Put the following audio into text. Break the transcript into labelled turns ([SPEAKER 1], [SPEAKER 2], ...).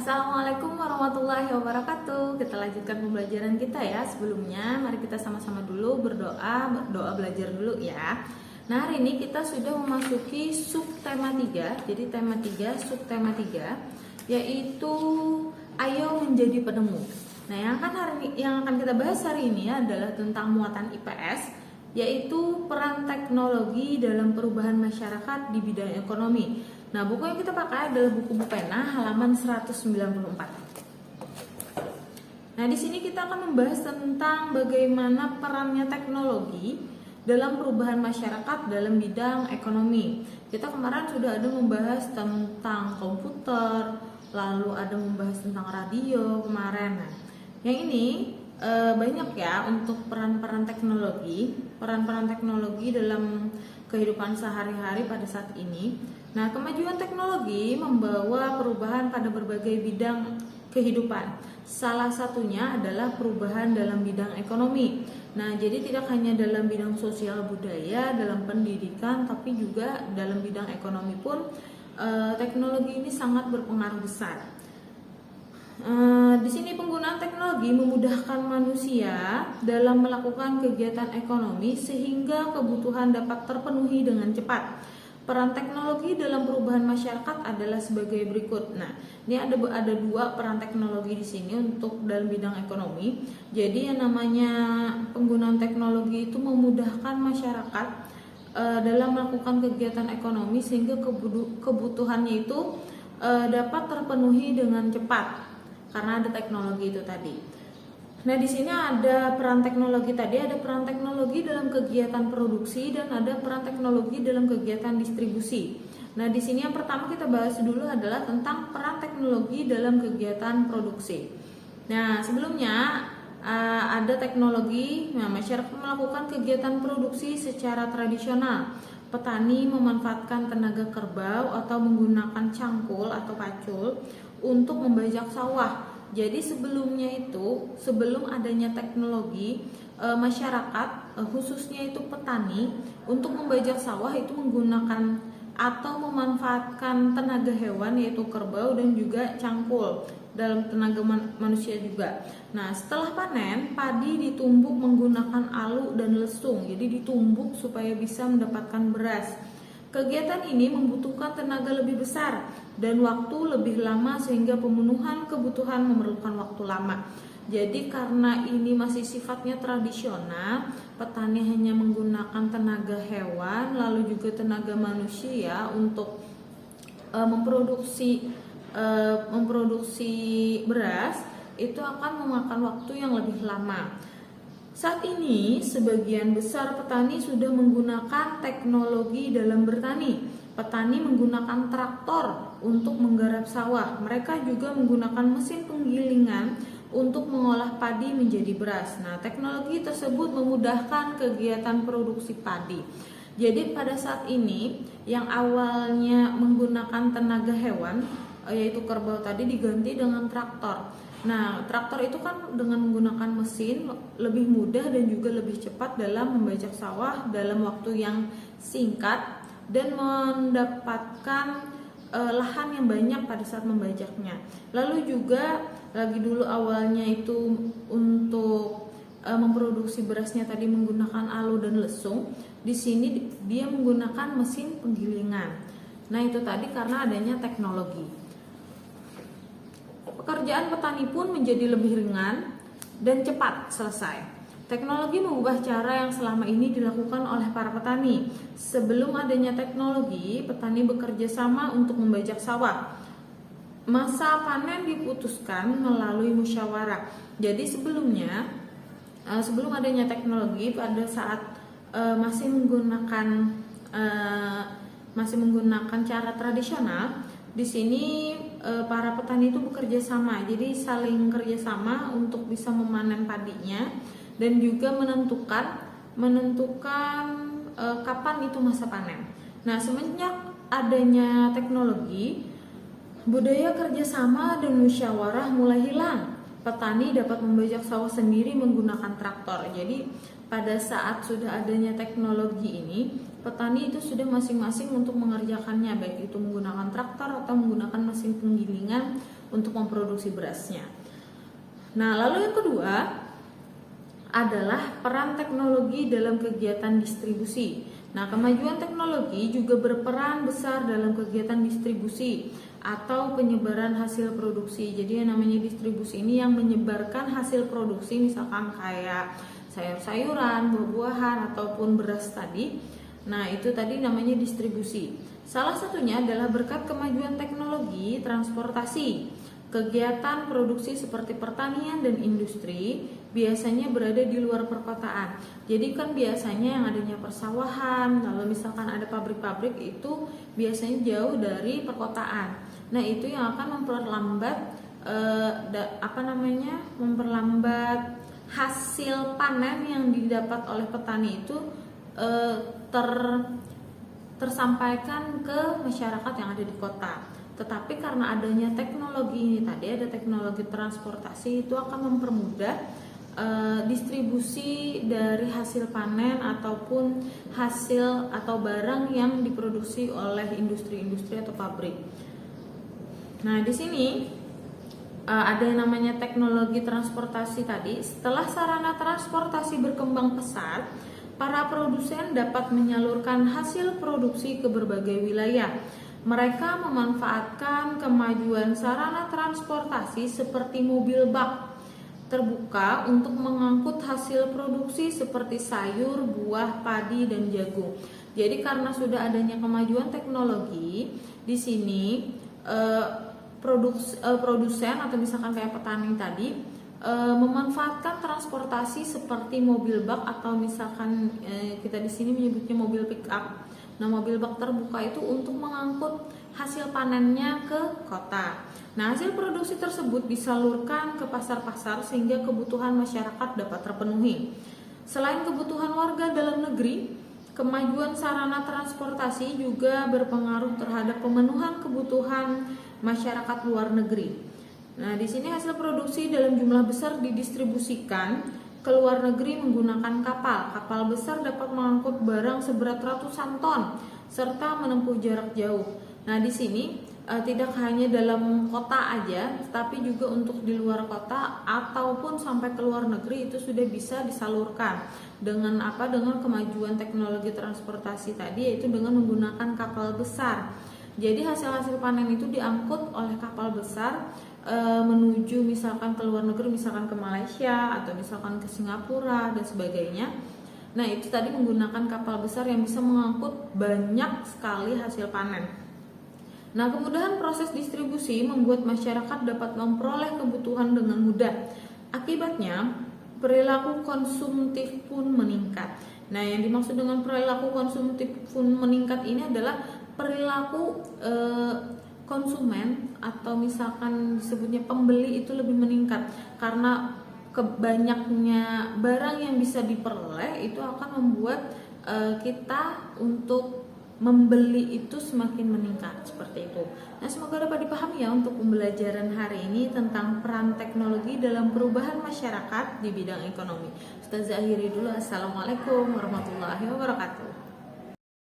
[SPEAKER 1] Assalamualaikum warahmatullahi wabarakatuh. Kita lanjutkan pembelajaran kita ya. Sebelumnya mari kita sama-sama dulu berdoa belajar dulu ya. Nah, hari ini kita sudah memasuki subtema 3. Jadi tema 3, subtema 3 yaitu ayo menjadi penemu. Nah, yang akan kita bahas hari ini adalah tentang muatan IPS, yaitu peran teknologi dalam perubahan masyarakat di bidang ekonomi. Nah, buku yang kita pakai adalah buku Bupena halaman 194. Nah, di sini kita akan membahas tentang bagaimana perannya teknologi dalam perubahan masyarakat dalam bidang ekonomi. Kita kemarin sudah ada membahas tentang komputer, lalu ada membahas tentang radio kemarin. Nah, yang ini banyak ya untuk peran-peran teknologi dalam kehidupan sehari-hari pada saat ini. Nah, kemajuan teknologi membawa perubahan pada berbagai bidang kehidupan. Salah satunya adalah perubahan dalam bidang ekonomi. Nah, jadi tidak hanya dalam bidang sosial budaya, dalam pendidikan, tapi juga dalam bidang ekonomi pun teknologi ini sangat berpengaruh besar. Di sini penggunaan teknologi memudahkan manusia dalam melakukan kegiatan ekonomi sehingga kebutuhan dapat terpenuhi dengan cepat. Peran teknologi dalam perubahan masyarakat adalah sebagai berikut. Nah, ini ada dua peran teknologi di sini untuk dalam bidang ekonomi. Jadi yang namanya penggunaan teknologi itu memudahkan masyarakat dalam melakukan kegiatan ekonomi sehingga kebutuhannya itu dapat terpenuhi dengan cepat karena ada teknologi itu tadi. Nah, di sini ada peran teknologi tadi, ada peran teknologi dalam kegiatan produksi dan ada peran teknologi dalam kegiatan distribusi. Nah, di sini yang pertama kita bahas dulu adalah tentang peran teknologi dalam kegiatan produksi. Nah, sebelumnya ada teknologi, masyarakat melakukan kegiatan produksi secara tradisional. Petani memanfaatkan tenaga kerbau atau menggunakan cangkul atau pacul untuk membajak sawah. Jadi sebelum adanya teknologi, masyarakat khususnya itu petani untuk membajak sawah itu menggunakan atau memanfaatkan tenaga hewan yaitu kerbau dan juga cangkul dalam tenaga manusia juga. Nah, setelah panen, padi ditumbuk menggunakan alu dan lesung. Jadi ditumbuk supaya bisa mendapatkan beras. Kegiatan ini membutuhkan tenaga lebih besar dan waktu lebih lama sehingga pemenuhan kebutuhan memerlukan waktu lama. Jadi karena ini masih sifatnya tradisional, petani hanya menggunakan tenaga hewan lalu juga tenaga manusia untuk memproduksi beras, itu akan memakan waktu yang lebih lama. Saat ini, sebagian besar petani sudah menggunakan teknologi dalam bertani. Petani menggunakan traktor untuk menggarap sawah. Mereka juga menggunakan mesin penggilingan untuk mengolah padi menjadi beras. Nah, teknologi tersebut memudahkan kegiatan produksi padi. Jadi pada saat ini, yang awalnya menggunakan tenaga hewan, yaitu kerbau tadi, diganti dengan traktor. Nah, traktor itu kan dengan menggunakan mesin lebih mudah dan juga lebih cepat dalam membajak sawah dalam waktu yang singkat dan mendapatkan lahan yang banyak pada saat membajaknya. Lalu juga lagi dulu awalnya itu untuk memproduksi berasnya tadi menggunakan alu dan lesung. Di sini dia menggunakan mesin penggilingan. Nah, itu tadi karena adanya teknologi. Pekerjaan petani pun menjadi lebih ringan dan cepat selesai. Teknologi mengubah cara yang selama ini dilakukan oleh para petani. Sebelum adanya teknologi, petani bekerja sama untuk membajak sawah. Masa panen diputuskan melalui musyawarah. Jadi sebelum adanya teknologi, pada saat masih menggunakan cara tradisional, di sini para petani itu bekerja sama, jadi saling kerja sama untuk bisa memanen padinya dan juga menentukan kapan itu masa panen. Nah, semenjak adanya teknologi, budaya kerjasama dan musyawarah mulai hilang. Petani dapat membajak sawah sendiri menggunakan traktor. Jadi pada saat sudah adanya teknologi ini, petani itu sudah masing-masing untuk mengerjakannya, baik itu menggunakan traktor atau menggunakan mesin penggilingan untuk memproduksi berasnya. Nah, lalu yang kedua adalah peran teknologi dalam kegiatan distribusi. Nah, kemajuan teknologi juga berperan besar dalam kegiatan distribusi atau penyebaran hasil produksi. Jadi yang namanya distribusi ini yang menyebarkan hasil produksi, misalkan kayak sayur-sayuran, buah-buahan ataupun beras tadi. Nah, itu tadi namanya distribusi. Salah satunya adalah berkat kemajuan teknologi transportasi. Kegiatan produksi seperti pertanian dan industri biasanya berada di luar perkotaan. Jadi kan biasanya yang adanya persawahan, lalu misalkan ada pabrik-pabrik itu biasanya jauh dari perkotaan. Nah, itu yang akan memperlambat hasil panen yang didapat oleh petani itu tersampaikan ke masyarakat yang ada di kota. Tetapi karena adanya teknologi ini tadi, ada teknologi transportasi, itu akan mempermudah distribusi dari hasil panen ataupun hasil atau barang yang diproduksi oleh industri-industri atau pabrik. Nah, di sini ada yang namanya teknologi transportasi tadi. Setelah sarana transportasi berkembang pesat, para produsen dapat menyalurkan hasil produksi ke berbagai wilayah. Mereka memanfaatkan kemajuan sarana transportasi seperti mobil bak terbuka untuk mengangkut hasil produksi seperti sayur, buah, padi, dan jagung. Jadi karena sudah adanya kemajuan teknologi, di sini produsen atau misalkan kayak petani tadi memanfaatkan transportasi seperti mobil bak atau misalkan kita di sini menyebutnya mobil pick up. Nah, mobil bak terbuka itu untuk mengangkut hasil panennya ke kota. Nah, hasil produksi tersebut disalurkan ke pasar-pasar sehingga kebutuhan masyarakat dapat terpenuhi. Selain kebutuhan warga dalam negeri, kemajuan sarana transportasi juga berpengaruh terhadap pemenuhan kebutuhan masyarakat luar negeri. Nah, di sini hasil produksi dalam jumlah besar didistribusikan ke luar negeri menggunakan kapal. Kapal besar dapat mengangkut barang seberat ratusan ton serta menempuh jarak jauh. Nah, di sini tidak hanya dalam kota aja, tapi juga untuk di luar kota ataupun sampai ke luar negeri itu sudah bisa disalurkan. Dengan apa? Dengan kemajuan teknologi transportasi tadi, yaitu dengan menggunakan kapal besar. Jadi hasil-hasil panen itu diangkut oleh kapal besar menuju misalkan ke luar negeri, misalkan ke Malaysia atau misalkan ke Singapura dan sebagainya. Nah, itu tadi menggunakan kapal besar yang bisa mengangkut banyak sekali hasil panen. Nah, kemudahan proses distribusi membuat masyarakat dapat memperoleh kebutuhan dengan mudah. Akibatnya, perilaku konsumtif pun meningkat. Nah, yang dimaksud dengan perilaku konsumtif pun meningkat ini adalah perilaku konsumen atau misalkan disebutnya pembeli itu lebih meningkat karena banyaknya barang yang bisa diperoleh itu akan membuat kita untuk membeli itu semakin meningkat seperti itu. Nah, semoga dapat dipahami ya untuk pembelajaran hari ini tentang peran teknologi dalam perubahan masyarakat di bidang ekonomi. Ustazah akhiri dulu. Assalamualaikum warahmatullahi wabarakatuh.